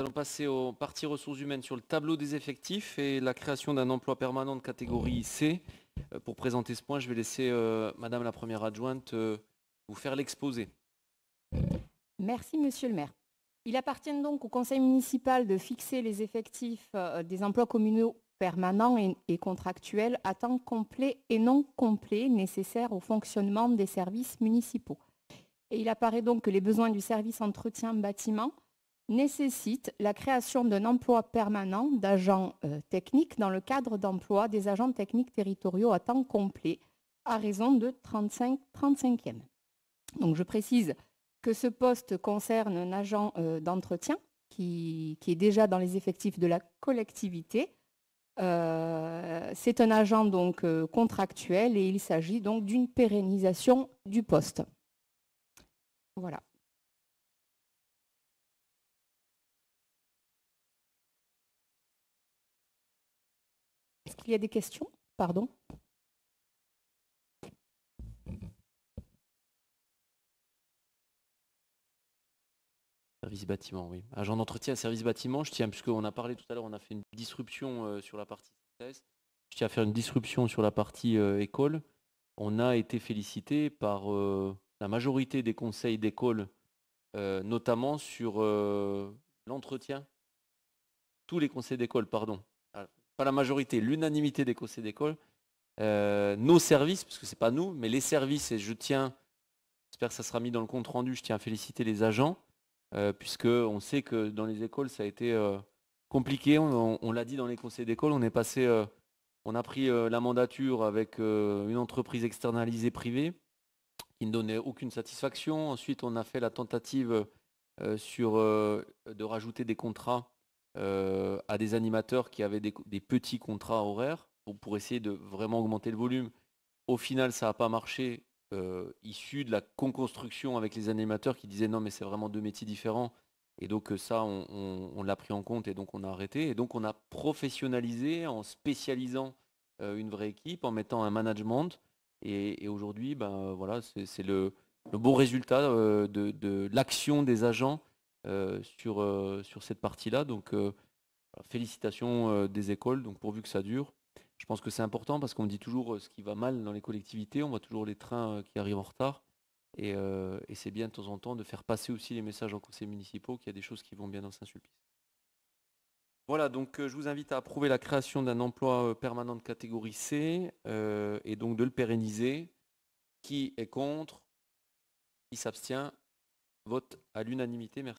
Nous allons passer aux parties ressources humaines sur le tableau des effectifs et la création d'un emploi permanent de catégorie C. Pour présenter ce point, je vais laisser Madame la première adjointe vous faire l'exposé. Merci, Monsieur le maire. Il appartient donc au conseil municipal de fixer les effectifs des emplois communaux permanents et contractuels à temps complet et non complet nécessaires au fonctionnement des services municipaux. Et il apparaît donc que les besoins du service entretien bâtiment nécessitent la création d'un emploi permanent d'agents techniques dans le cadre d'emploi des agents techniques territoriaux à temps complet à raison de 35e. Donc je précise que ce poste concerne un agent d'entretien qui est déjà dans les effectifs de la collectivité. C'est un agent donc contractuel et il s'agit donc d'une pérennisation du poste. Voilà. Est-ce qu'il y a des questions? Pardon. Service bâtiment, oui. Agent d'entretien, service bâtiment, je tiens, puisqu'on a parlé tout à l'heure, on a fait une disruption sur la partie CSS. Je tiens à faire une disruption sur la partie école. On a été félicité par la majorité des conseils d'école, notamment sur l'entretien. Tous les conseils d'école, pardon. Pas la majorité, l'unanimité des conseils d'école. Nos services, parce que c'est pas nous, mais les services, et je tiens, j'espère que ça sera mis dans le compte rendu, je tiens à féliciter les agents, puisque on sait que dans les écoles, ça a été compliqué. On l'a dit dans les conseils d'école, on est passé, on a pris la mandature avec une entreprise externalisée privée qui ne donnait aucune satisfaction. Ensuite, on a fait la tentative de rajouter des contrats à des animateurs qui avaient des petits contrats horaires pour essayer de vraiment augmenter le volume. Au final, ça n'a pas marché, issu de la co-construction avec les animateurs qui disaient non mais c'est vraiment deux métiers différents. Et donc ça, on l'a pris en compte et donc on a arrêté. Et donc on a professionnalisé en spécialisant une vraie équipe, en mettant un management. Et aujourd'hui, ben, voilà, c'est le beau résultat de l'action des agents sur cette partie-là. Donc félicitations des écoles, donc pourvu que ça dure. Je pense que c'est important parce qu'on dit toujours ce qui va mal dans les collectivités, on voit toujours les trains qui arrivent en retard. Et c'est bien de temps en temps de faire passer aussi les messages en conseils municipaux qu'il y a des choses qui vont bien dans Saint-Sulpice. Voilà, donc je vous invite à approuver la création d'un emploi permanent de catégorie C et donc de le pérenniser. Qui est contre? Qui s'abstient? Vote à l'unanimité. Merci.